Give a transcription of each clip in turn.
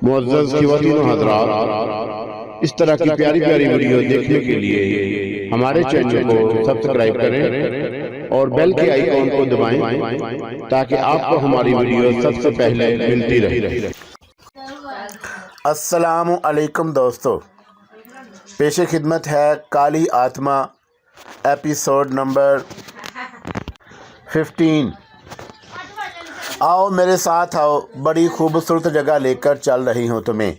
معزز خواتین و حضرات، اس طرح کی پیاری پیاری ویڈیو دیکھنے کے لیے ہمارے چینل کو سبسکرائب کریں اور بیل کے آئیکن کو دبائیں تاکہ آپ کو ہماری ویڈیو سب سے پہلے ملتی رہے۔ السلام علیکم دوستو، پیش خدمت ہے کالی آتما ایپیسوڈ نمبر 15۔ آؤ میرے ساتھ آؤ، بڑی خوبصورت جگہ لے کر چل رہی ہوں تمہیں۔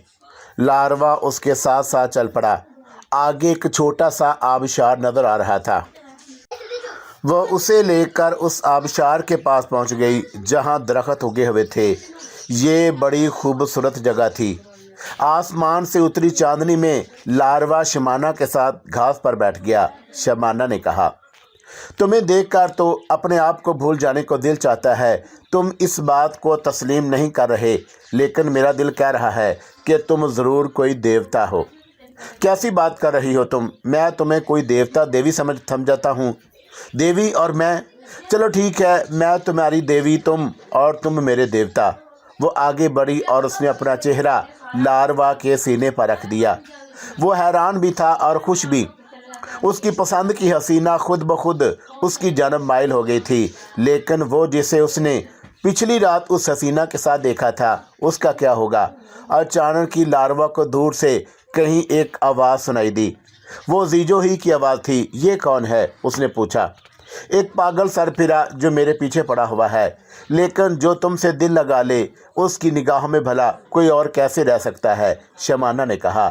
لاروا اس کے ساتھ ساتھ چل پڑا۔ آگے ایک چھوٹا سا آبشار نظر آ رہا تھا۔ وہ اسے لے کر اس آبشار کے پاس پہنچ گئی جہاں درخت اگے ہوئے تھے۔ یہ بڑی خوبصورت جگہ تھی۔ آسمان سے اتری چاندنی میں لاروا شمانہ کے ساتھ گھاس پر بیٹھ گیا۔ شمانہ نے کہا، تمہیں دیکھ کر تو اپنے آپ کو بھول جانے کو دل چاہتا ہے۔ تم اس بات کو تسلیم نہیں کر رہے، لیکن میرا دل کہہ رہا ہے کہ تم ضرور کوئی دیوتا ہو۔ کیسی بات کر رہی ہو تم؟ میں تمہیں کوئی دیوتا دیوی سمجھتا ہوں؟ دیوی اور میں؟ چلو ٹھیک ہے، میں تمہاری دیوی تم اور تم میرے دیوتا۔ وہ آگے بڑھی اور اس نے اپنا چہرہ لاروا کے سینے پر رکھ دیا۔ وہ حیران بھی تھا اور خوش بھی۔ اس کی پسند کی حسینہ خود بخود اس کی جانب مائل ہو گئی تھی، لیکن وہ جسے اس نے پچھلی رات اس حسینہ کے ساتھ دیکھا تھا، اس کا کیا ہوگا؟ اچانک ہی لاروا کو دور سے کہیں ایک آواز سنائی دی۔ وہ زیجو ہی کی آواز تھی۔ یہ کون ہے؟ اس نے پوچھا۔ ایک پاگل سرپھرا جو میرے پیچھے پڑا ہوا ہے، لیکن جو تم سے دل لگا لے اس کی نگاہوں میں بھلا کوئی اور کیسے رہ سکتا ہے؟ شمانہ نے کہا۔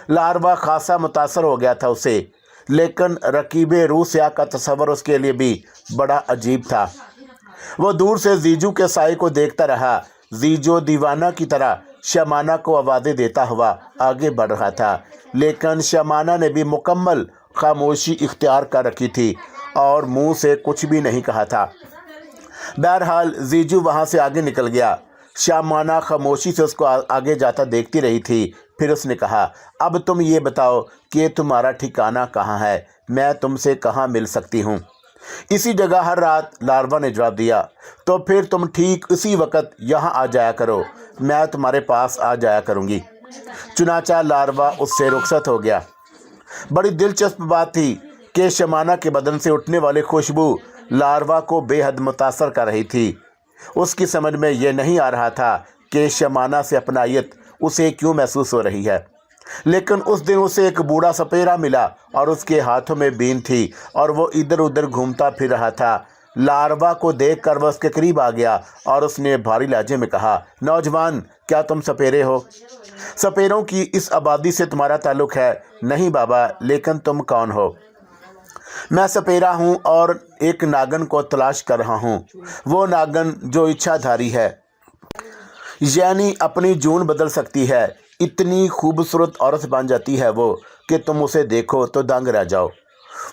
لاروا خاصا متاثر ہو گیا تھا اسے، لیکن رکیب روح سیاہ کا تصور اس کے لیے بھی بڑا عجیب تھا۔ وہ دور سے زیجو کے سائے کو دیکھتا رہا۔ زیجو دیوانہ کی طرح شمانہ کو آوازیں دیتا ہوا آگے بڑھ رہا تھا، لیکن شمانہ نے بھی مکمل خاموشی اختیار کر رکھی تھی اور منہ سے کچھ بھی نہیں کہا تھا۔ بہرحال زیجو وہاں سے آگے نکل گیا۔ شمانہ خاموشی سے اس کو آگے جاتا دیکھتی رہی تھی۔ پھر اس نے کہا، اب تم یہ بتاؤ کہ تمہارا ٹھکانہ کہاں ہے؟ میں تم سے کہاں مل سکتی ہوں؟ اسی جگہ ہر رات، لاروا نے جواب دیا۔ تو پھر تم ٹھیک اسی وقت یہاں آ جایا کرو، میں تمہارے پاس آ جایا کروں گی۔ چنانچہ لاروا اس سے رخصت ہو گیا۔ بڑی دلچسپ بات تھی کہ شمانہ کے بدن سے اٹھنے والی خوشبو لاروا کو بے حد متاثر کر رہی تھی۔ اس کی سمجھ میں یہ نہیں آ رہا تھا کہ شمانہ سے اپنائیت اسے کیوں محسوس ہو رہی ہے، لیکن اس دن اسے ایک بوڑھا سپیرا ملا اور اس کے ہاتھوں میں بین تھی اور وہ ادھر ادھر گھومتا پھر رہا تھا۔ لاروا کو دیکھ کر وہ اس کے قریب آ گیا اور اس نے بھاری لہجے میں کہا، نوجوان، کیا تم سپیرے ہو؟ سپیروں کی اس آبادی سے تمہارا تعلق ہے؟ نہیں بابا، لیکن تم کون ہو؟ میں سپیرا ہوں اور ایک ناگن کو تلاش کر رہا ہوں۔ وہ ناگن جو اچھا دھاری ہے، یعنی اپنی جون بدل سکتی ہے۔ اتنی خوبصورت عورت بن جاتی ہے وہ کہ تم اسے دیکھو تو دنگ رہ جاؤ۔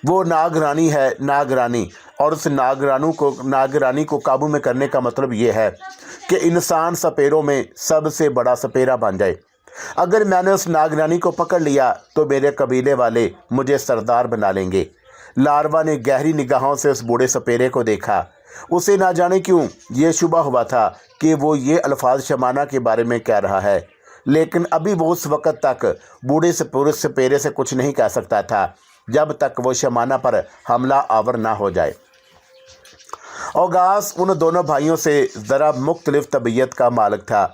وہ ناگ رانی ہے، ناگ رانی، اور اس ناگ رانی کو قابو میں کرنے کا مطلب یہ ہے کہ انسان سپیروں میں سب سے بڑا سپیرا بن جائے۔ اگر میں نے اس ناگ رانی کو پکڑ لیا تو میرے قبیلے والے مجھے سردار بنا لیں گے۔ لاروا نے گہری نگاہوں سے اس بوڑھے سپیرے کو دیکھا۔ اسے نہ جانے کیوں یہ شبہ ہوا تھا کہ وہ یہ الفاظ شمانہ کے بارے میں کہہ رہا ہے، لیکن ابھی وہ اس وقت تک بوڑھے سپیرے سے کچھ نہیں کہہ سکتا تھا جب تک وہ شمانہ پر حملہ آور نہ ہو جائے۔ اوگاس ان دونوں بھائیوں سے ذرا مختلف طبیعت کا مالک تھا۔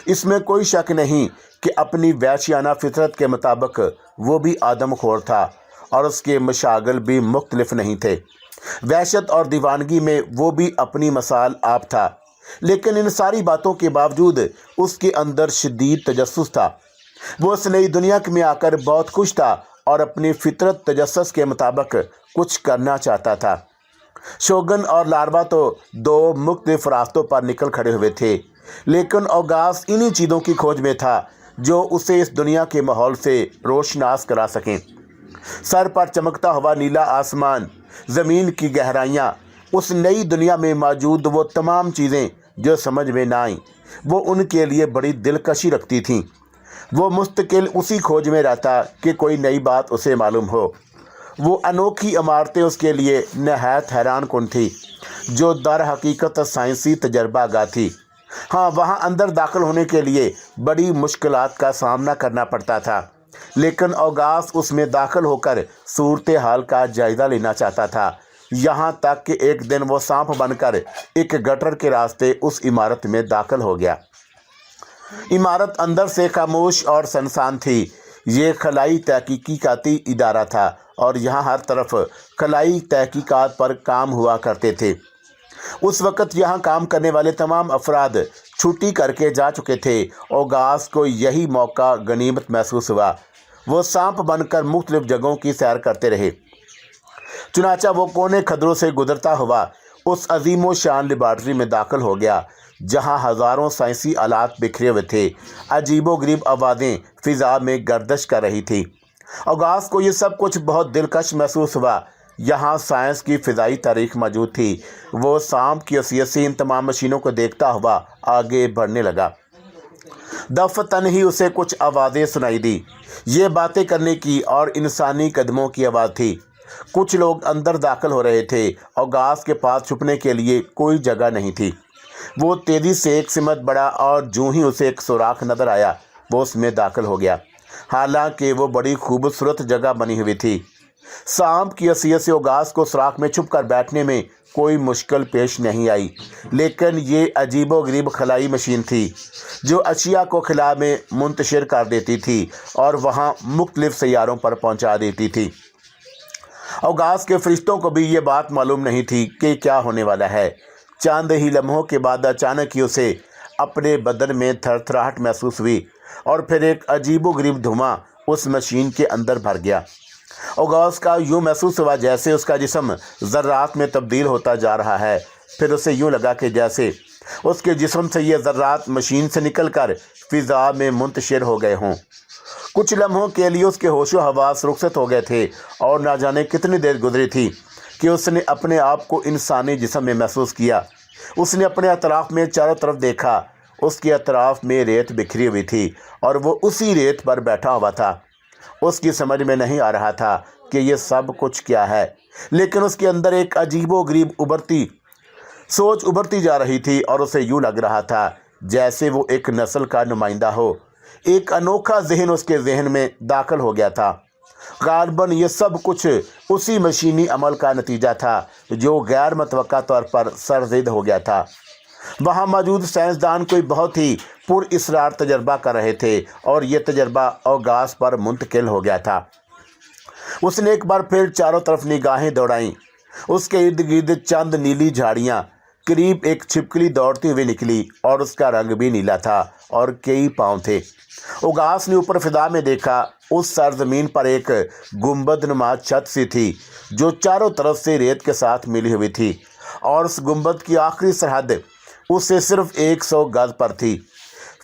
اس میں کوئی شک نہیں کہ اپنی وحشیانہ فطرت کے مطابق وہ بھی آدم خور تھا اور اس کے مشاغل بھی مختلف نہیں تھے۔ وحشت اور دیوانگی میں وہ بھی اپنی مثال آپ تھا، لیکن ان ساری باتوں کے باوجود اس کے اندر شدید تجسس تھا۔ وہ اس نئی دنیا میں آ کر بہت خوش تھا اور اپنی فطرت تجسس کے مطابق کچھ کرنا چاہتا تھا۔ شوگن اور لاروا تو دو مختلف راستوں پر نکل کھڑے ہوئے تھے، لیکن اوگاس انہی چیزوں کی کھوج میں تھا جو اسے اس دنیا کے ماحول سے روشناس کرا سکیں۔ سر پر چمکتا ہوا نیلا آسمان، زمین کی گہرائیاں، اس نئی دنیا میں موجود وہ تمام چیزیں جو سمجھ میں نہ آئیں، وہ ان کے لیے بڑی دلکشی رکھتی تھیں۔ وہ مستقل اسی کھوج میں رہتا کہ کوئی نئی بات اسے معلوم ہو۔ وہ انوکھی عمارتیں اس کے لیے نہایت حیران کن تھی جو در حقیقت سائنسی تجربہ گاہ تھی۔ ہاں وہاں اندر داخل ہونے کے لیے بڑی مشکلات کا سامنا کرنا پڑتا تھا، لیکن اوغاس اس میں داخل ہو کر صورتحال کا جائزہ لینا چاہتا تھا، یہاں تک کہ ایک دن وہ سانپ بن کر ایک گٹر کے راستے اس عمارت میں داخل ہو گیا۔ عمارت اندر سے خاموش اور سنسان تھی۔ یہ خلائی تحقیقاتی ادارہ تھا اور یہاں ہر طرف خلائی تحقیقات پر کام ہوا کرتے تھے۔ اس وقت یہاں کام کرنے والے تمام افراد چھٹی کر کے جا چکے تھے۔ اوغاس کو یہی موقع غنیمت محسوس ہوا۔ وہ سانپ بن کر مختلف جگہوں کی سیر کرتے رہے، چنانچہ وہ کونے کھدروں سے گزرتا ہوا اس عظیم و شان لیبارٹری میں داخل ہو گیا جہاں ہزاروں سائنسی آلات بکھرے ہوئے تھے۔ عجیب و غریب آوازیں فضا میں گردش کر رہی تھیں۔ اوغاس کو یہ سب کچھ بہت دلکش محسوس ہوا۔ یہاں سائنس کی فضائی تاریخ موجود تھی۔ وہ سانپ کی حیثیت سے ان تمام مشینوں کو دیکھتا ہوا آگے بڑھنے لگا۔ دفتن ہی اسے کچھ آوازیں سنائی دی۔ یہ باتیں کرنے کی اور انسانی قدموں کی آواز تھی۔ کچھ لوگ اندر داخل ہو رہے تھے۔ اوغاس کے پاس چھپنے کے لیے کوئی جگہ نہیں تھی۔ وہ تیزی سے ایک سمت بڑھا اور جوں ہی اسے ایک سوراخ نظر آیا وہ اس میں داخل ہو گیا، حالانکہ وہ بڑی خوبصورت جگہ بنی ہوئی تھی۔ سانپ کی حیثیت سے اوغاس کو سوراخ میں چھپ کر بیٹھنے میں کوئی مشکل پیش نہیں آئی، لیکن یہ عجیب و غریب خلائی مشین تھی جو اشیاء کو خلا میں منتشر کر دیتی تھی اور وہاں مختلف سیاروں پر پہنچا دیتی تھی۔ اوغاس کے فرشتوں کو بھی یہ بات معلوم نہیں تھی کہ کیا ہونے والا ہے۔ چند ہی لمحوں کے بعد اچانک ہی اسے اپنے بدن میں تھر تھراہٹ محسوس ہوئی اور پھر ایک عجیب و غریب دھواں اس مشین کے اندر بھر گیا۔ اوغاس کا یوں محسوس ہوا جیسے اس کا جسم ذرات میں تبدیل ہوتا جا رہا ہے۔ پھر اسے یوں لگا کہ جیسے اس کے جسم سے یہ ذرات مشین سے نکل کر فضا میں منتشر ہو گئے ہوں۔ کچھ لمحوں کے لیے اس کے ہوش و حواس رخصت ہو گئے تھے اور نہ جانے کتنی دیر گزری تھی کہ اس نے اپنے آپ کو انسانی جسم میں محسوس کیا۔ اس نے اپنے اطراف میں چاروں طرف دیکھا۔ اس کے اطراف میں ریت بکھری ہوئی تھی اور وہ اسی ریت پر بیٹھا ہوا تھا۔ اس کی سمجھ میں نہیں آ رہا تھا کہ یہ سب کچھ کیا ہے، لیکن اس کے اندر ایک عجیب و غریب سوچ ابھرتی جا رہی تھی اور اسے یوں لگ رہا تھا جیسے وہ ایک نسل کا نمائندہ ہو۔ ایک انوکھا ذہن اس کے ذہن میں داخل ہو گیا تھا۔ غالباً یہ سب کچھ اسی مشینی عمل کا نتیجہ تھا جو غیر متوقع طور پر سرزد ہو گیا تھا۔ وہاں موجود سائنسدان کوئی بہت ہی پر اسرار تجربہ کر رہے تھے اور یہ تجربہ اوغاس پر منتقل ہو گیا تھا۔ اس نے ایک بار پھر چاروں طرف نگاہیں دوڑائیں۔ اس کے ارد گرد چند نیلی جھاڑیاں، قریب ایک چھپکلی دوڑتی ہوئی نکلی اور اس کا رنگ بھی نیلا تھا اور کئی پاؤں تھے۔ اوغاس نے اوپر فضا میں دیکھا۔ اس سرزمین پر ایک گنبد نما چھت سی تھی جو چاروں طرف سے ریت کے ساتھ ملی ہوئی تھی اور اس گنبد کی آخری سرحد اس سے صرف 100 گز پر تھی۔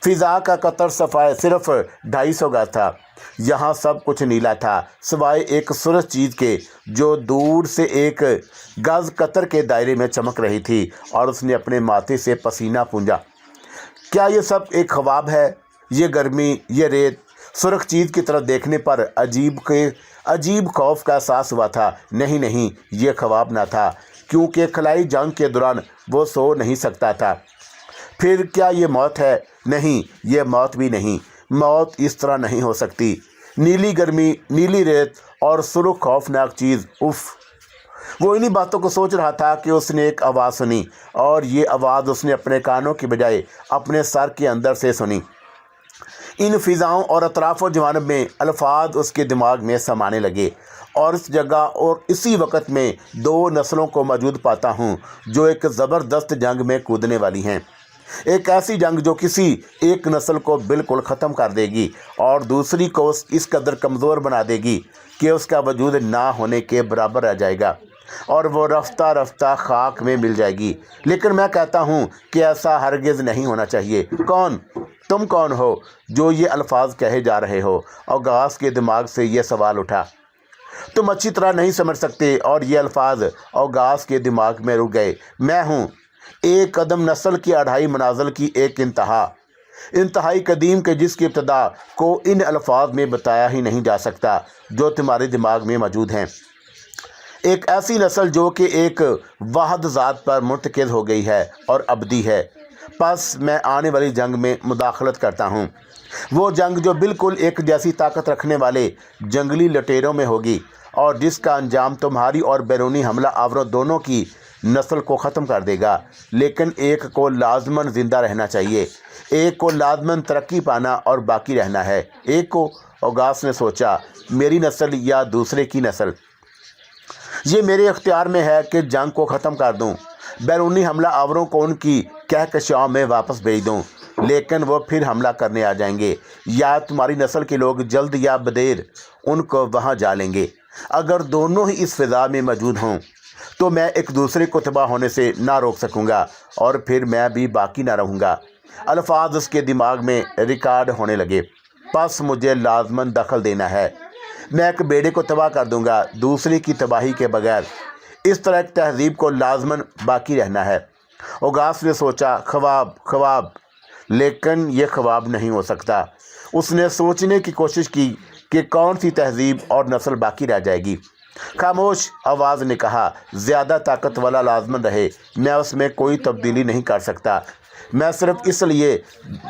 فضا کا قطر صفحہ صرف 250 گز تھا۔ یہاں سب کچھ نیلا تھا سوائے ایک سرخ چیز کے جو دور سے 1 گز قطر کے دائرے میں چمک رہی تھی اور اس نے اپنے ماتھے سے پسینہ پونجا۔ کیا یہ سب ایک خواب ہے؟ یہ گرمی، یہ ریت، سرخ چیز کی طرف دیکھنے پر عجیب خوف کا احساس ہوا تھا۔ نہیں، یہ خواب نہ تھا، کیونکہ خلائی جنگ کے دوران وہ سو نہیں سکتا تھا۔ پھر کیا یہ موت ہے؟ نہیں، یہ موت بھی نہیں۔ موت اس طرح نہیں ہو سکتی۔ نیلی گرمی، نیلی ریت اور سرخ خوفناک چیز، اف! وہ انہی باتوں کو سوچ رہا تھا کہ اس نے ایک آواز سنی اور یہ آواز اس نے اپنے کانوں کی بجائے اپنے سر کے اندر سے سنی۔ ان فضاؤں اور اطراف و جوانب میں الفاظ اس کے دماغ میں سمانے لگے، اور اس جگہ اور اسی وقت میں 2 نسلوں کو موجود پاتا ہوں جو ایک زبردست جنگ میں کودنے والی ہیں۔ ایک ایسی جنگ جو کسی ایک نسل کو بالکل ختم کر دے گی اور دوسری کو اس قدر کمزور بنا دے گی کہ اس کا وجود نہ ہونے کے برابر رہ جائے گا اور وہ رفتہ رفتہ خاک میں مل جائے گی۔ لیکن میں کہتا ہوں کہ ایسا ہرگز نہیں ہونا چاہیے۔ تم کون ہو جو یہ الفاظ کہے جا رہے ہو؟ اوغاس کے دماغ سے یہ سوال اٹھا۔ تم اچھی طرح نہیں سمجھ سکتے، اور یہ الفاظ اوغاس کے دماغ میں رک گئے۔ میں ہوں ایک قدم نسل کی 2.5 منازل کی ایک انتہائی قدیم کے جس کی ابتدا کو ان الفاظ میں بتایا ہی نہیں جا سکتا جو تمہارے دماغ میں موجود ہیں۔ ایک ایسی نسل جو کہ ایک واحد ذات پر مرتکز ہو گئی ہے اور ابدی ہے۔ बस मैं आने वाली जंग में मुदाखलत करता हूँ, वो जंग जो बिल्कुल एक जैसी ताकत रखने वाले जंगली लुटेरों में होगी और जिसका अंजाम तुम्हारी और बैरूनी हमला आवरों दोनों की नस्ल को ख़त्म कर देगा। लेकिन एक को लाजमन ज़िंदा रहना चाहिए, एक को लाजमन तरक्की पाना और बाकी रहना है। एक को, औगास ने सोचा, मेरी नस्ल या दूसरे की नस्ल? ये मेरे इख्तियार में है कि जंग को ख़त्म कर दूं, बैरूनी हमला आवरों को उनकी कहकशाओं में वापस भेज दूं, लेकिन वो फिर हमला करने आ जाएंगे, या तुम्हारी नस्ल के लोग जल्द या बदेर उनको वहाँ जा लेंगे। अगर दोनों ही इस फ़िज़ा में मौजूद हों तो मैं एक दूसरे को तबाह होने से ना रोक सकूँगा और फिर मैं भी बाकी ना रहूँगा। अल्फाज उसके दिमाग में रिकॉर्ड होने लगे। बस मुझे लाजमन दखल देना है, मैं एक बेड़े को तबाह कर दूँगा दूसरे की तबाही के बगैर। इस तरह एक तहज़ीब को लाजमन बाकी रहना है। औगास ने सोचा, ख्वाब ख्वाब, लेकिन ये ख्वाब नहीं हो सकता। उसने सोचने की कोशिश की कि कौन सी तहज़ीब और नस्ल बाकी रह जाएगी। खामोश आवाज़ ने कहा, ज़्यादा ताकत वाला लाजमन रहे, मैं उसमें कोई तब्दीली नहीं कर सकता। मैं सिर्फ इसलिए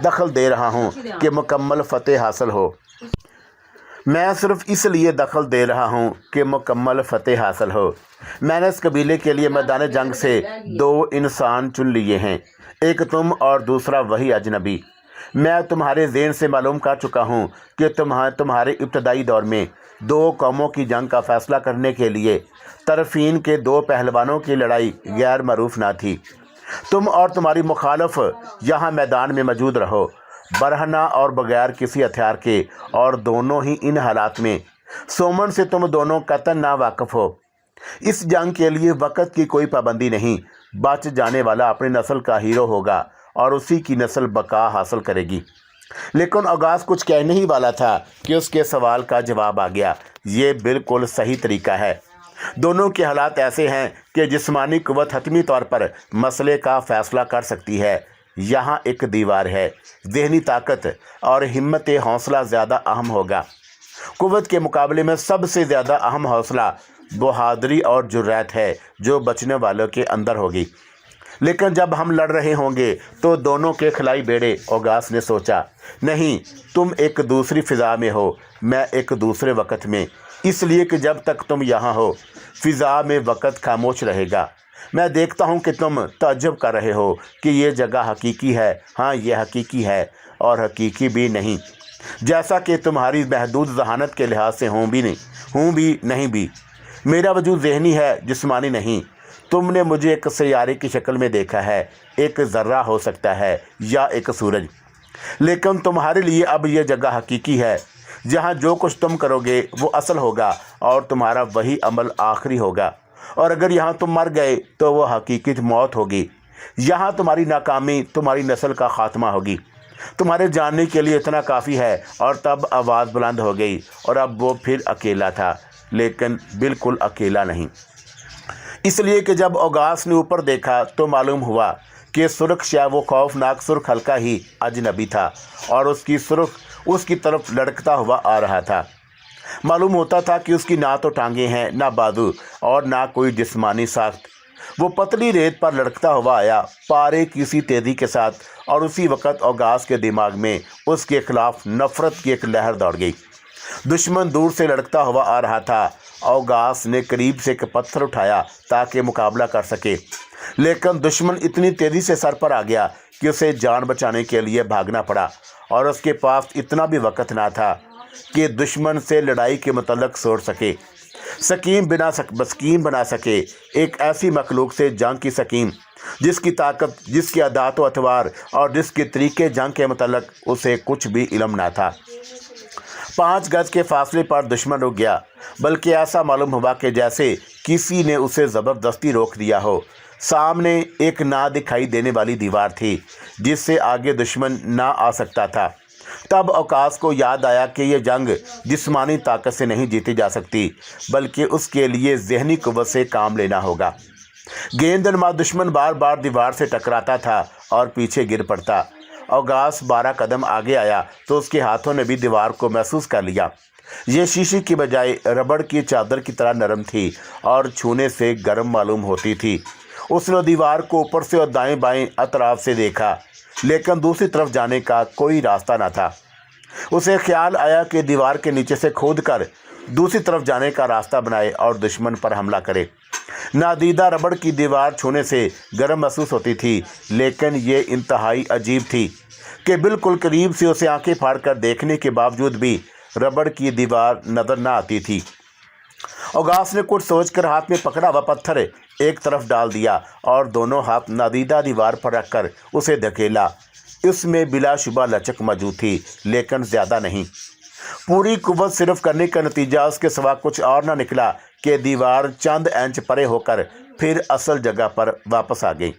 दखल दे रहा हूँ कि मुकम्मल फ़तेह हासिल हो। मैं सिर्फ इसलिए दखल दे रहा हूँ कि मुकम्मल फ़तेह हासिल हो। मैंने इस कबीले के लिए मैदान जंग से 2 इंसान चुन लिए हैं, एक तुम और दूसरा वही अजनबी। मैं तुम्हारे ज़हन से मालूम कर चुका हूँ कि तुम्हारे इब्तदाई दौर में 2 कौमों की जंग का फ़ैसला करने के लिए तरफ़ीन के 2 पहलवानों की लड़ाई गैर मरूफ़ ना थी। तुम और तुम्हारी मुखालफ यहाँ मैदान में मौजूद रहो, बरहना और बगैर किसी हथियार के, और दोनों ही इन हालात में सोमन से तुम दोनों कतन ना वाकिफ़ हो। इस जंग के लिए वक़्त की कोई पाबंदी नहीं, बच जाने वाला अपनी नस्ल का हीरो होगा और उसी की नस्ल बका हासिल करेगी। लेकिन औगास कुछ कहने ही वाला था कि उसके सवाल का जवाब आ गया। ये बिल्कुल सही तरीका है। दोनों के हालात ऐसे हैं कि जिस्मानी क़ुव्वत हतमी तौर पर मसले का फ़ैसला कर सकती है। यहाँ एक दीवार है, ज़हनी ताकत और हिम्मत हौसला ज़्यादा अहम होगा। क़ुव्वत के मुकाबले में सबसे ज़्यादा अहम हौसला बहादुरी और जुर्रत है जो बचने वालों के अंदर होगी। लेकिन जब हम लड़ रहे होंगे तो दोनों के खिलाई बेड़े, औगास ने सोचा। नहीं, तुम एक दूसरी फ़िज़ा में हो, मैं एक दूसरे वक़्त में, इसलिए कि जब तक तुम यहाँ हो फ़िज़ा में वक़्त खामोश रहेगा। मैं देखता हूँ कि तुम ताज्जुब कर रहे हो कि ये जगह हकीकी है। हाँ, ये हकीकी है और हकीकी भी नहीं, जैसा कि तुम्हारी महदूद ज़हानत के लिहाज से हूँ भी नहीं भी। मेरा वजूद ज़हनी है, जिस्मानी नहीं। तुमने मुझे एक सैयारे की शक्ल में देखा है, एक ज़र्रा हो सकता है या एक सूरज, लेकिन तुम्हारे लिए अब यह जगह हकीकी है जहाँ जो कुछ तुम करोगे वो असल होगा और तुम्हारा वही अमल आखिरी होगा। और अगर यहाँ तुम मर गए तो वो हकीकी मौत होगी। यहाँ तुम्हारी नाकामी तुम्हारी नस्ल का ख़ात्मा होगी। तुम्हारे जानने के लिए इतना काफ़ी है। और तब आवाज़ बुलंद हो गई और अब वो फिर अकेला था, लेकिन बिल्कुल अकेला नहीं। इसलिए कि जब औगास ने ऊपर देखा तो मालूम हुआ कि सुर्ख शाह वो खौफनाक सुर्ख हल्का ही अजनबी था और उसकी सुर्ख उसकी तरफ लड़कता हुआ आ रहा था। मालूम होता था कि उसकी ना तो टांगें हैं, ना बाजू और ना कोई जिस्मानी साख्त। वो पतली रेत पर लड़कता हुआ आया, पारे किसी तेज़ी के साथ, और उसी वक़्त औगास के दिमाग में उसके ख़िलाफ़ नफ़रत की एक लहर दौड़ गई। दुश्मन दूर से लड़कता हुआ आ रहा था। औगास ने करीब से एक पत्थर उठाया ताकि मुकाबला कर सके, लेकिन दुश्मन इतनी तेज़ी से सर पर आ गया कि उसे जान बचाने के लिए भागना पड़ा, और उसके पास इतना भी वक़्त ना था कि दुश्मन से लड़ाई के मुतल्लक सोच सके, सकीम बना सके, एक ऐसी मखलूक से जंग की सकीम जिसकी ताकत, जिसकी अदात व अतवार और जिसके तरीके जंग के मुतल्लक उसे कुछ भी इल्म ना था। 5 गज के फासले पर दुश्मन रुक गया, बल्कि ऐसा मालूम हुआ कि जैसे किसी ने उसे ज़बरदस्ती रोक दिया हो। सामने एक ना दिखाई देने वाली दीवार थी जिससे आगे दुश्मन ना आ सकता था। तब औगास को याद आया कि यह जंग जिस्मानी ताकत से नहीं जीती जा सकती, बल्कि उसके लिए ज़हनी क़ुव्वत से काम लेना होगा। गेंदनुमा दुश्मन बार बार दीवार से टकराता था और पीछे गिर पड़ता। औगास 12 कदम आगे आया तो उसके हाथों ने भी दीवार को महसूस कर लिया। ये शीशे की बजाय रबड़ की चादर की तरह नरम थी और छूने से गर्म मालूम होती थी। उसने दीवार को ऊपर से और दाएं बाएं अतराफ से देखा, लेकिन दूसरी तरफ जाने का कोई रास्ता न था। उसे ख्याल आया कि दीवार के नीचे से खोदकर दूसरी तरफ जाने का रास्ता बनाए और दुश्मन पर हमला करे। नादीदा रबड़ की दीवार छूने से गर्म महसूस होती थी, लेकिन ये इंतहाई अजीब थी कि बिल्कुल करीब से उसे आंखें फाड़कर देखने के बावजूद भी रबड़ की दीवार नजर न आती थी। औगास ने कुछ सोचकर हाथ में पकड़ा हुआ पत्थर एक तरफ डाल दिया और दोनों हाथ नादीदा दीवार पर रखकर उसे धकेला। इसमें बिलाशुबा लचक मौजूद थी, लेकिन ज़्यादा नहीं। पूरी कुव्वत सिर्फ करने का नतीजा उसके सिवा कुछ और न निकला कि दीवार चंद इंच परे होकर फिर असल जगह पर वापस आ गई।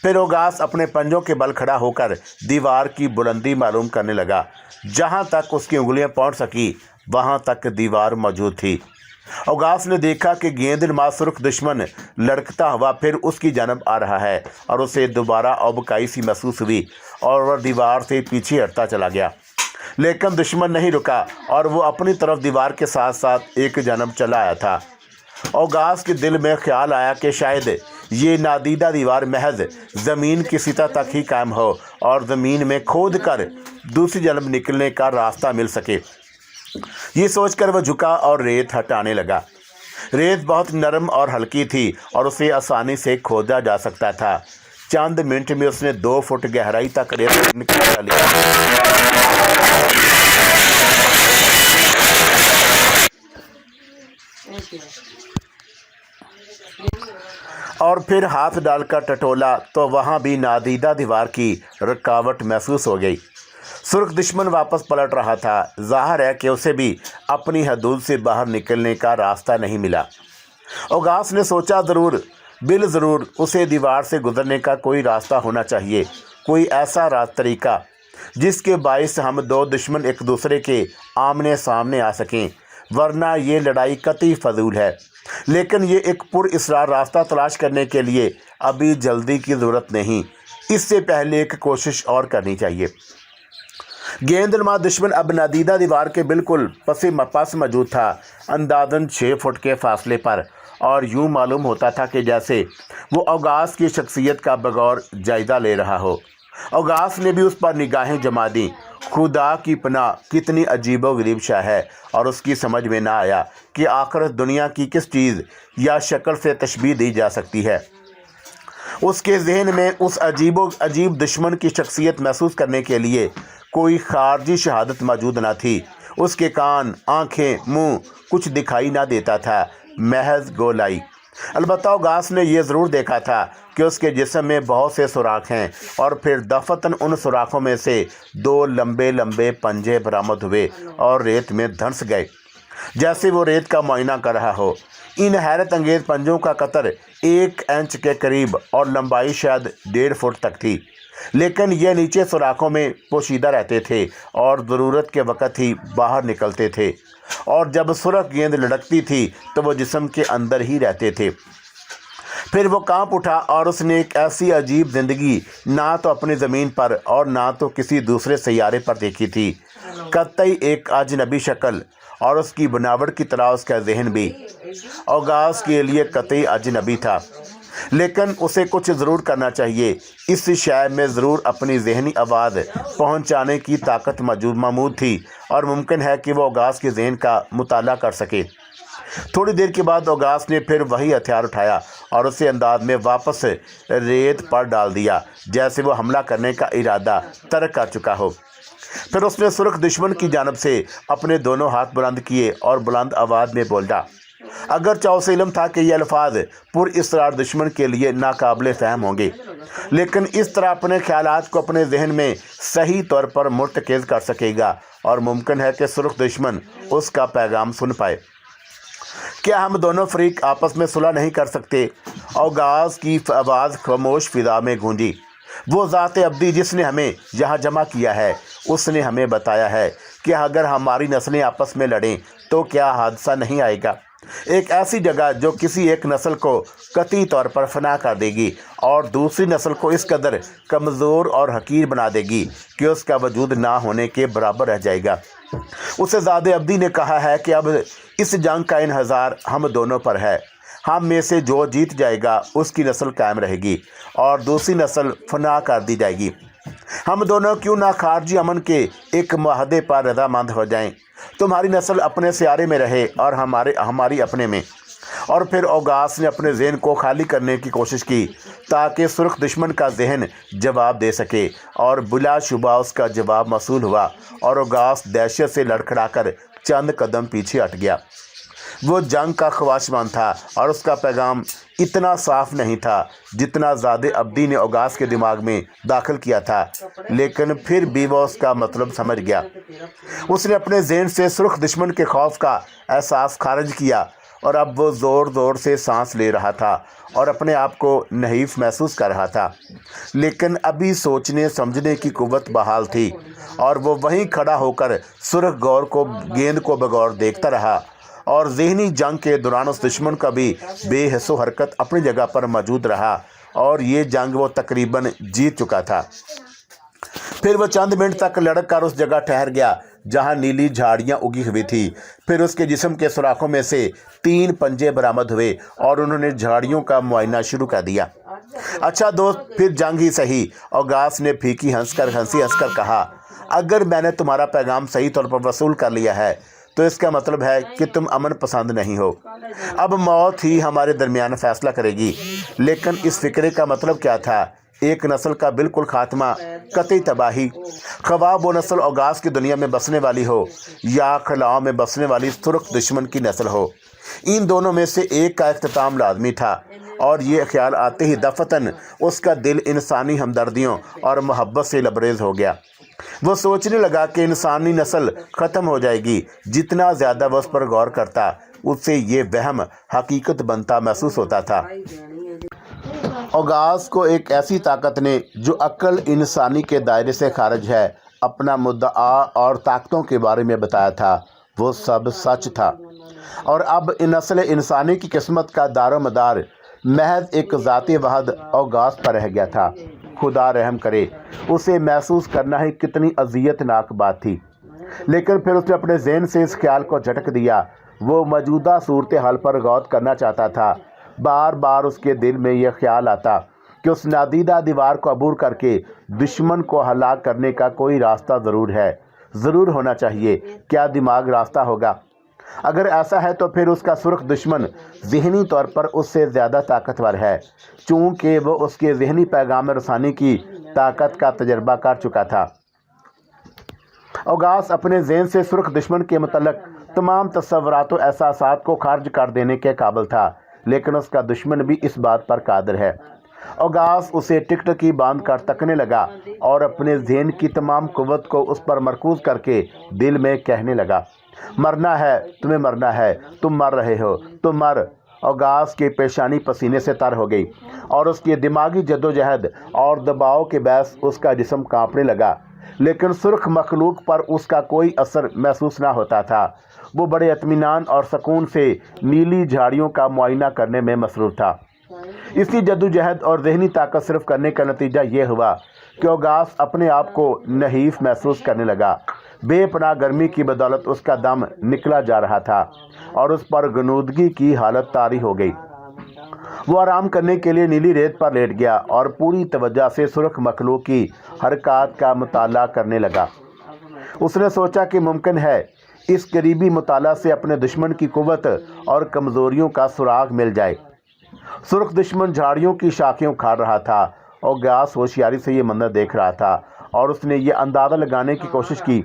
फिर औगास अपने पंजों के बल खड़ा होकर दीवार की बुलंदी मालूम करने लगा। जहाँ तक उसकी उंगलियां पहुँच सकी वहाँ तक दीवार मौजूद थी। औगास ने देखा कि गेंदनुमा सुर्ख दुश्मन लड़कता हुआ फिर उसकी जानब आ रहा है और उसे दोबारा औबकाई सी महसूस हुई और वह दीवार से पीछे हटता चला गया। लेकिन दुश्मन नहीं रुका और वो अपनी तरफ दीवार के साथ साथ एक जानब चला आया था। औगास के दिल में ख्याल आया कि शायद ये नादीदा दीवार महज ज़मीन की सतह तक ही कायम हो और ज़मीन में खोद कर दूसरी जानब निकलने का रास्ता मिल सके। ये सोचकर वह झुका और रेत हटाने लगा। रेत बहुत नरम और हल्की थी और उसे आसानी से खोदा जा सकता था। चंद मिनट में उसने 2 फुट गहराई तक रेत निकाल लिया और फिर हाथ डालकर टटोला तो वहाँ भी नादीदा दीवार की रुकावट महसूस हो गई। सुर्ख दुश्मन वापस पलट रहा था। जाहिर है कि उसे भी अपनी हदूद से बाहर निकलने का रास्ता नहीं मिला। औगास ने सोचा ज़रूर उसे दीवार से गुजरने का कोई रास्ता होना चाहिए, कोई ऐसा तरीका जिसके बाइस हम 2 दुश्मन एक दूसरे के आमने सामने आ सकें, वरना ये लड़ाई कतई फजूल है। लेकिन ये एक पुरअसरार रास्ता तलाश करने के लिए अभी जल्दी की ज़रूरत नहीं, इससे पहले एक कोशिश और करनी चाहिए। गेंदनुमा दुश्मन अब नादीदा दीवार के बिल्कुल पास मौजूद था, अंदाज़न 6 फुट के फासले पर, और यूँ मालूम होता था कि जैसे वो औगास की शख्सियत का बगौर जायज़ा ले रहा हो। औगास ने भी उस पर निगाहें जमा दी। खुदा की पनाह कितनी अजीबोगरीब शाह है, और उसकी समझ में ना आया कि आखिर दुनिया की किस चीज़ या शक्ल से तशबीह दी जा सकती है। उसके जहन में उस अजीब दुश्मन की शख्सियत महसूस करने के लिए कोई खारजी शहादत मौजूद न थी। उसके कान, आँखें, मुँह कुछ दिखाई ना देता था, महज गोलाई। अलबत्ता औगास ने यह ज़रूर देखा था कि उसके जिस्म में बहुत से सुराख हैं, और फिर दफतन उन सुराखों में से 2 लंबे लंबे पंजे बरामद हुए और रेत में धंस गए, जैसे वो रेत का मुआयना कर रहा हो। इन हैरत अंगेज़ पंजों का कतर 1 इंच के करीब और लंबाई शायद 1.5 फुट तक थी, लेकिन ये नीचे सुराखों में पोशीदा रहते थे और ज़रूरत के वक़्त ही बाहर निकलते थे, और जब सुरख गेंद लड़कती थी तो वो जिस्म के अंदर ही रहते थे। फिर वो कांप उठा और उसने एक ऐसी अजीब ज़िंदगी ना तो अपनी ज़मीन पर और ना तो किसी दूसरे सैयारे पर देखी थी। कतई एक अजनबी शक्ल, और उसकी बनावट की तरह उसका जहन भी औगास के लिए कतई अजनबी था। लेकिन उसे कुछ ज़रूर करना चाहिए। इस शय में ज़रूर अपनी जहनी आवाज़ पहुंचाने की ताकत मौजूद थी, और मुमकिन है कि वो औगास के जहन का मुताला कर सके। थोड़ी देर के बाद औगास ने फिर वही हथियार उठाया और उसे अंदाज में वापस रेत पर डाल दिया, जैसे वो हमला करने का इरादा तर्क कर चुका हो। फिर उसने सुर्ख दुश्मन की जानब से अपने दोनों हाथ बुलंद किए और बुलंद आवाज़ में बोला। अगरचे उसे इल्म था कि ये अल्फाज पुरअसरार दुश्मन के लिए नाकाबिल फ़हम होंगे, लेकिन इस तरह अपने ख्यालात को अपने जहन में सही तौर पर मुर्तकिज़ कर सकेगा, और मुमकिन है कि सुर्ख दुश्मन उसका पैगाम सुन पाए। क्या हम दोनों फरीक आपस में सुलह नहीं कर सकते? औगास की आवाज़ खामोश फिजा में गूंजी। वो ज़ात अब्दी जिसने हमें यहाँ जमा किया है, उसने हमें बताया है कि अगर हमारी नस्लें आपस में लड़ें तो क्या हादसा नहीं आएगा। एक ऐसी जगह जो किसी एक नस्ल को कतई तौर पर फना कर देगी और दूसरी नस्ल को इस कदर कमज़ोर और हकीर बना देगी कि उसका वजूद ना होने के बराबर रह जाएगा। उसे ज़ात अब्दी ने कहा है कि अब इस जंग का इन्हज़ार हम दोनों पर है। हम में से जो जीत जाएगा उसकी नस्ल कायम रहेगी और दूसरी नस्ल फना कर दी जाएगी। हम दोनों क्यों ना खारजी अमन के एक मुआहदे पर रजामंद हो जाएं। तुम्हारी नस्ल अपने सियारे में रहे और हमारी अपने में। और फिर औगास ने अपने जहन को खाली करने की कोशिश की ताकि सुर्ख दुश्मन का जहन जवाब दे सके, और बिलाशुबा उसका जवाब मौसूल हुआ और औगास दहशत से लड़खड़ाकर चंद कदम पीछे हट गया। वो जंग का ख्वाहिशमंद था और उसका पैगाम इतना साफ नहीं था जितना ज़ादे अब्दी ने औगास के दिमाग में दाखिल किया था, लेकिन फिर भी वो उसका मतलब समझ गया। उसने अपने जहन से सुर्ख दुश्मन के खौफ का एहसास खारिज किया और अब वो ज़ोर ज़ोर से सांस ले रहा था और अपने आप को नहीफ महसूस कर रहा था, लेकिन अभी सोचने समझने की कुव्वत बहाल थी और वो वहीं खड़ा होकर सुर्ख गौर को गेंद को बगौर देखता रहा और ज़हनी जंग के दौरान उस दुश्मन का भी बेहिस्सो हरकत अपनी जगह पर मौजूद रहा और ये जंग वो तकरीबन जीत चुका था। फिर वो चंद मिनट तक लड़क कर उस जगह ठहर गया जहां नीली झाड़ियां उगी हुई थी। फिर उसके जिस्म के सुराखों में से 3 पंजे बरामद हुए और उन्होंने झाड़ियों का मुआयना शुरू कर दिया। अच्छा दोस्त, फिर जंग ही सही। औगास ने फीकी हंसी हंसकर कहा, अगर मैंने तुम्हारा पैगाम सही तौर पर वसूल कर लिया है तो इसका मतलब है कि तुम अमन पसंद नहीं हो। अब मौत ही हमारे दरमियान फैसला करेगी। लेकिन इस फिक्रे का मतलब क्या था? एक नस्ल का बिल्कुल खात्मा, कतई तबाही। ख्वाह वो नस्ल औगास की दुनिया में बसने वाली हो या खलाओं में बसने वाली सुर्ख दुश्मन की नस्ल हो, इन दोनों में से एक का इख्तिताम लाजमी था। और ये ख्याल आते ही दफतन उसका दिल इंसानी हमदर्दियों और मोहब्बत से लबरेज हो गया। वो सोचने लगा कि इंसानी नस्ल ख़त्म हो जाएगी। जितना ज़्यादा वो उस पर गौर करता उससे ये वहम हकीकत बनता महसूस होता था। औगास को एक ऐसी ताकत ने जो अक्ल इंसानी के दायरे से खारिज है अपना मुद्दा और ताकतों के बारे में बताया था। वो सब सच था और अब नस्ल इंसानी की किस्मत का दारोमदार महज एक ज़ाती वहद औगास पर रह गया था। खुदा रहम करे, उसे महसूस करना ही कितनी अज़ियतनाक बात थी। लेकिन फिर उसने अपने जहन से इस ख्याल को झटक दिया। वो मौजूदा सूरत हाल पर गौर करना चाहता था। बार बार उसके दिल में यह ख्याल आता कि उस नादीदा दीवार को अबूर करके दुश्मन को हलाक करने का कोई रास्ता ज़रूर है, ज़रूर होना चाहिए। क्या दिमाग रास्ता होगा? अगर ऐसा है तो फिर उसका सुर्ख दुश्मन ज़हनी तौर पर उससे ज़्यादा ताकतवर है, चूँकि वो उसके ज़हनी पैगाम रसानी की ताकत का तजर्बा कर चुका था। औगास अपने ज़हन से सुर्ख दुश्मन के मुतल्लिक़ तमाम तसव्वुरात व एहसासात को खारिज कर देने के काबिल था, लेकिन उसका दुश्मन भी इस बात पर कादिर है। औगास उसे टिकटकी बांध कर तकने लगा और अपने ज़हन की तमाम कुव्वत को उस पर मरकूज़ करके दिल में कहने लगा, मरना है, तुम्हें मरना है, तुम मर रहे हो, तुम मर। औगास की पेशानी पसीने से तर हो गई और उसकी दिमागी जद्दोजहद और दबाव के बहस उसका जिस्म कांपने लगा, लेकिन सुर्ख मखलूक पर उसका कोई असर महसूस ना होता था। वो बड़े इत्मीनान और सुकून से नीली झाड़ियों का मुआयना करने में मसरूफ़ था। इसी जद्दोजहद और ज़हनी ताकत सिर्फ करने का नतीजा ये हुआ कि औगास अपने आप को नहीफ महसूस करने लगा। बेपनाह गर्मी की बदौलत उसका दम निकला जा रहा था और उस पर गनूदगी की हालत तारी हो गई। वो आराम करने के लिए नीली रेत पर लेट गया और पूरी तवज्जो से सुर्ख मखलूक की हरकत का मुताला करने लगा। उसने सोचा कि मुमकिन है इस करीबी मुताला से अपने दुश्मन की कुव्वत और कमज़ोरियों का सुराग मिल जाए। सुर्ख दुश्मन झाड़ियों की शाखें उखाड़ रहा था और औगास होशियारी से ये मंजर देख रहा था और उसने ये अंदाज़ा लगाने की कोशिश की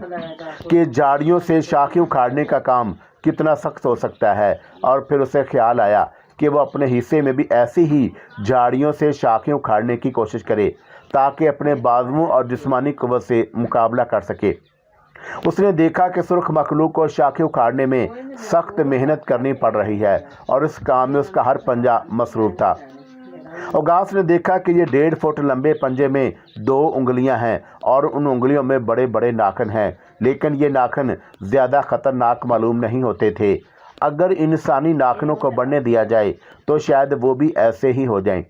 कि झाड़ियों से शाखें उखाड़ने का काम कितना सख्त हो सकता है। और फिर उसे ख्याल आया कि वो अपने हिस्से में भी ऐसी ही झाड़ियों से शाखें उखाड़ने की कोशिश करे ताकि अपने बाजुओं और जिस्मानी कुव्वत से मुकाबला कर सके। उसने देखा कि सुर्ख मखलूक को शाखें उखाड़ने में सख्त मेहनत करनी पड़ रही है और इस काम में उसका हर पंजा मसरूफ़ था। औगास ने देखा कि ये 1.5 फुट लंबे पंजे में 2 उंगलियां हैं और उन उंगलियों में बड़े बड़े नाखन हैं, लेकिन ये नाखन ज़्यादा ख़तरनाक मालूम नहीं होते थे। अगर इंसानी नाखनों को बढ़ने दिया जाए तो शायद वो भी ऐसे ही हो जाएं।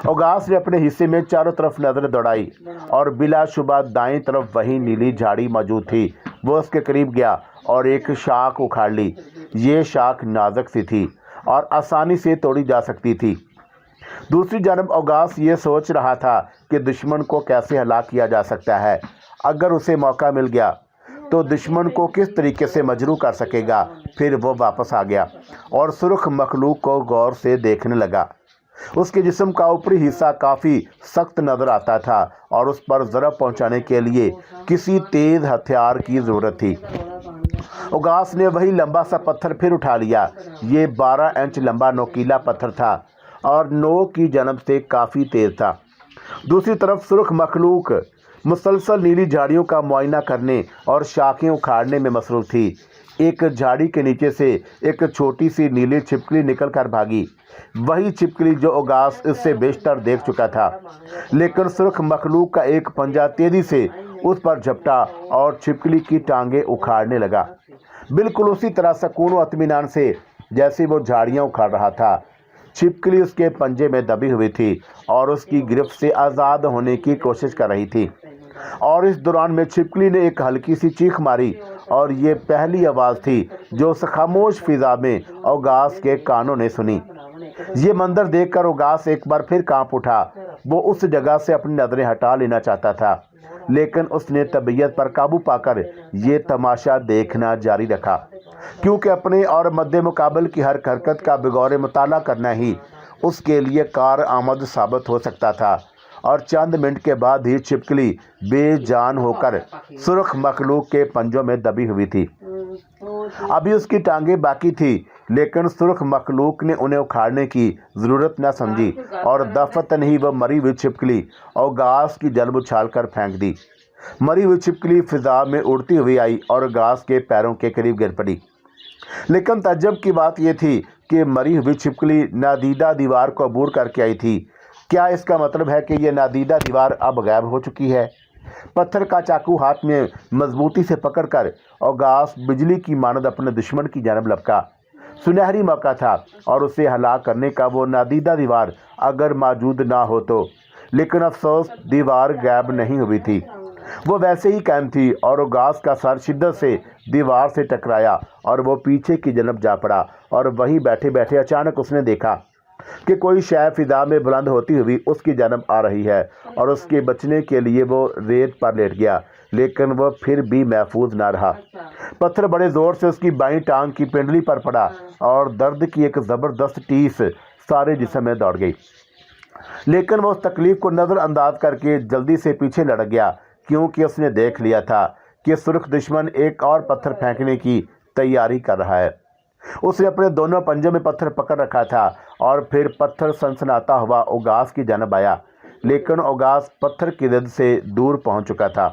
औगास ने अपने हिस्से में चारों तरफ नज़र दौड़ाई और बिलाशुबा दाएं तरफ वही नीली झाड़ी मौजूद थी। वो उसके करीब गया और एक शाख उखाड़ ली। ये शाख नाजुक सी थी और आसानी से तोड़ी जा सकती थी। दूसरी जानब औगास ये सोच रहा था कि दुश्मन को कैसे हलाक किया जा सकता है। अगर उसे मौका मिल गया तो दुश्मन को किस तरीके से मजरू कर सकेगा। फिर वो वापस आ गया और सुर्ख मखलूक को गौर से देखने लगा। उसके जिस्म का ऊपरी हिस्सा काफ़ी सख्त नज़र आता था और उस पर ज़रब पहुंचाने के लिए किसी तेज़ हथियार की ज़रूरत थी। औगास ने वही लंबा सा पत्थर फिर उठा लिया। ये 12 इंच लंबा नोकीला पत्थर था और नोक की जनब से काफ़ी तेज़ था। दूसरी तरफ सुर्ख मखलूक मुसलसल नीली झाड़ियों का मुआयना करने और शाखें उखाड़ने में मसरूफ़ थी। एक झाड़ी के नीचे से एक छोटी सी नीली छिपकली निकल कर भागी, वही छिपकली जो औगास इससे बेशतर देख चुका था। लेकिन सुर्ख मखलूक का एक पंजा तेज़ी से उस पर झपटा और छिपकली की टांगें उखाड़ने लगा, बिल्कुल उसी तरह सुकून व इत्मीनान से जैसे वो झाड़ियाँ उखाड़ रहा था। छिपकली उसके पंजे में दबी हुई थी और उसकी गिरफ्त से आज़ाद होने की कोशिश कर रही थी। और इस दौरान में छिपकली ने एक हल्की सी चीख मारी और ये पहली आवाज़ थी जो उस खामोश फिजा में औगास के कानों ने सुनी। ये मंजर देखकर औगास एक बार फिर कांप उठा। वो उस जगह से अपनी नज़रें हटा लेना चाहता था, लेकिन उसने तबीयत पर काबू पाकर ये तमाशा देखना जारी रखा, क्योंकि अपने और मद्दे मुकाबल की हर हरकत का बगौर मुताला करना ही उसके लिए कार आमद साबित हो सकता था। और चंद मिनट के बाद ही छिपकली बेजान होकर सुर्ख मखलूक के पंजों में दबी हुई थी। अभी उसकी टांगें बाकी थी, लेकिन सुर्ख मखलूक ने उन्हें उखाड़ने की ज़रूरत न समझी और दफतन ही वह मरी हुई छिपकली औगास की जल्ब उछाल कर फेंक दी। मरी हुई छिपकली फिजा में उड़ती हुई आई और औगास के पैरों के करीब गिर पड़ी। लेकिन तज्जब की बात यह थी कि मरी हुई छिपकली नादीदा दीवार को अबूर करके आई थी। क्या इसका मतलब है कि यह नादीदा दीवार अब गायब हो चुकी है? पत्थर का चाकू हाथ में मजबूती से पकड़कर औगास बिजली की मानद अपने दुश्मन की जानब लपका। सुनहरी मौका था और उसे हलाक करने का। वो नादीदा दीवार अगर मौजूद ना हो तो, लेकिन अफसोस दीवार गायब नहीं हुई थी, वो वैसे ही कायम थी। और औगास का सर शिद्दत से दीवार से टकराया और वो पीछे की जनब जा पड़ा। और वहीं बैठे बैठे अचानक उसने देखा कि कोई शय फिजा में बुलंद होती हुई उसकी जानब आ रही है और उसके बचने के लिए वो रेत पर लेट गया, लेकिन वह फिर भी महफूज ना रहा। पत्थर बड़े ज़ोर से उसकी बाईं टांग की पिंडली पर पड़ा और दर्द की एक ज़बरदस्त टीस सारे जिस्म में दौड़ गई। लेकिन वह उस तकलीफ को नज़रअंदाज करके जल्दी से पीछे लड़ गया, क्योंकि उसने देख लिया था कि सुर्ख दुश्मन एक और पत्थर फेंकने की तैयारी कर रहा है। उसने अपने दोनों पंजों में पत्थर पकड़ रखा था और फिर पत्थर सनसनाता हुआ औगास की जानब आया, लेकिन औगास पत्थर की जद से दूर पहुंच चुका था।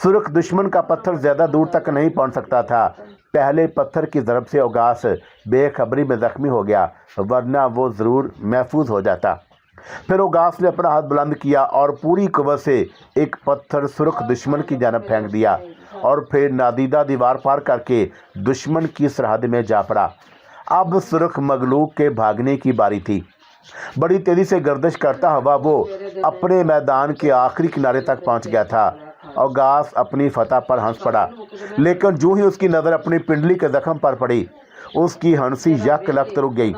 सुर्ख दुश्मन का पत्थर ज़्यादा दूर तक नहीं पहुंच सकता था। पहले पत्थर की ज़रब से औगास बेखबरी में ज़ख्मी हो गया, वरना वो ज़रूर महफूज हो जाता। फिर औगास ने अपना हाथ बुलंद किया और पूरी कुव्वत से एक पत्थर सुर्ख दुश्मन की जानब फेंक दिया और फिर नादीदा दीवार पार करके दुश्मन की सरहद में जा पड़ा। अब सुर्ख मखलूक के भागने की बारी थी। बड़ी तेज़ी से गर्दिश करता हुआ वो अपने मैदान के आखिरी किनारे तक पहुंच गया था। औगास अपनी फतह पर हंस पड़ा, लेकिन जो ही उसकी नज़र अपनी पिंडली के जख्म पर पड़ी, उसकी हंसी यक लख्त रुक गई।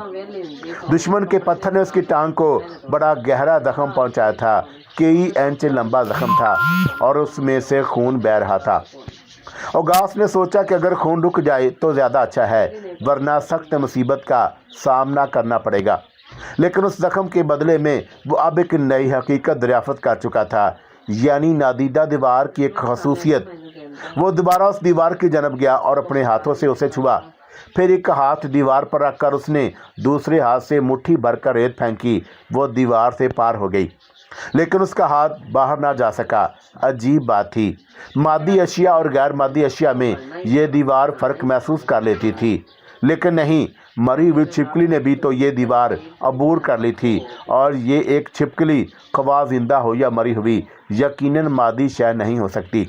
दुश्मन के पत्थर ने उसकी टांग को बड़ा गहरा जख्म पहुंचाया था। कई इंच लंबा जख्म था और उसमें से खून बह रहा था। औगास ने सोचा कि अगर खून रुक जाए तो ज़्यादा अच्छा है, वरना सख्त मुसीबत का सामना करना पड़ेगा। लेकिन उस जख्म के बदले में वो अब एक नई हकीकत दरियाफ्त कर चुका था, यानी नादीदा दीवार की एक खसूसियत। वो दोबारा उस दीवार की जानब गया और अपने हाथों से उसे छुआ। फिर एक हाथ दीवार पर रखकर उसने दूसरे हाथ से मुट्ठी भरकर रेत फेंकी। वो दीवार से पार हो गई, लेकिन उसका हाथ बाहर ना जा सका। अजीब बात थी, मादी अशिया और गैर मादी अशिया में ये दीवार फ़र्क महसूस कर लेती थी, लेकिन नहीं, मरी हुई छिपकली ने भी तो ये दीवार अबूर कर ली थी। और ये एक छिपकली ख्वाह जिंदा हो या मरी हुई, यकीनन मादी शय नहीं हो सकती।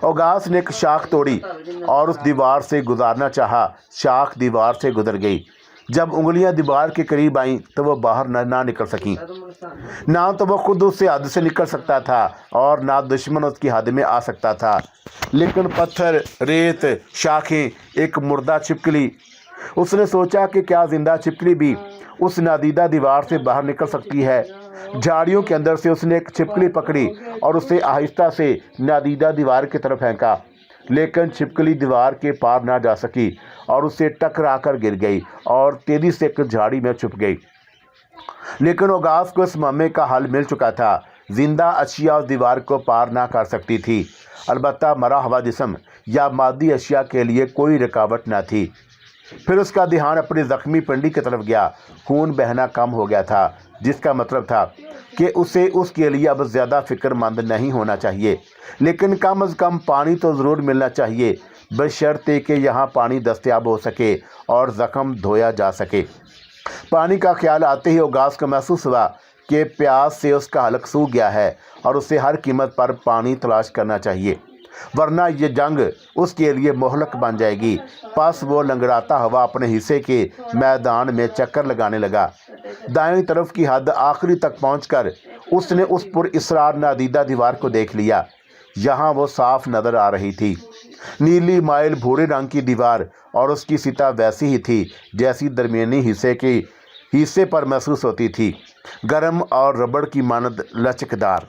औगास ने एक शाख तोड़ी और उस दीवार से गुजारना चाहा। शाख दीवार से गुजर गई। जब उंगलियां दीवार के करीब आईं तो वह बाहर ना निकल सकीं। ना तो वह खुद उससे हद से निकल सकता था और ना दुश्मन उसकी हद में आ सकता था। लेकिन पत्थर, रेत, शाखें, एक मुर्दा छिपकली, उसने सोचा कि क्या जिंदा छिपकली भी उस नादीदा दीवार से बाहर निकल सकती है। झाड़ियों के अंदर से उसने एक छिपकली पकड़ी और उसे आहिस्ता से नादीदा दीवार की तरफ फेंका, लेकिन छिपकली दीवार के पार ना जा सकी और उससे टकरा कर गिर गई और तेजी से एक झाड़ी में छुप गई। लेकिन ओगास को इस मामले का हल मिल चुका था। जिंदा अशिया उस दीवार को पार ना कर सकती थी, अलबत्ता मरा हुआ जिस्म या मादी अशिया के लिए कोई रुकावट न थी। फिर उसका ध्यान अपनी जख्मी पिंडी की तरफ गया। खून बहना कम हो गया था, जिसका मतलब था कि उसे उसके लिए अब ज़्यादा फिक्रमंद नहीं होना चाहिए, लेकिन कम अज़ कम पानी तो ज़रूर मिलना चाहिए, बशर्ते कि यहाँ पानी दस्तयाब हो सके और ज़ख्म धोया जा सके। पानी का ख्याल आते ही ओगास को महसूस हुआ कि प्यास से उसका हलक सूख गया है और उसे हर कीमत पर पानी तलाश करना चाहिए, वरना ये जंग उसके लिए मोहलक बन जाएगी। पास वो लंगड़ाता हुआ अपने हिस्से के मैदान में चक्कर लगाने लगा। दाएं तरफ की हद आखिरी तक पहुंचकर उसने उस पुरइसरार नादीदा दीवार को देख लिया। यहाँ वो साफ नज़र आ रही थी, नीली माइल भूरे रंग की दीवार, और उसकी सतह वैसी ही थी जैसी दरमियानी हिस्से पर महसूस होती थी, गर्म और रबड़ की मानद लचकदार।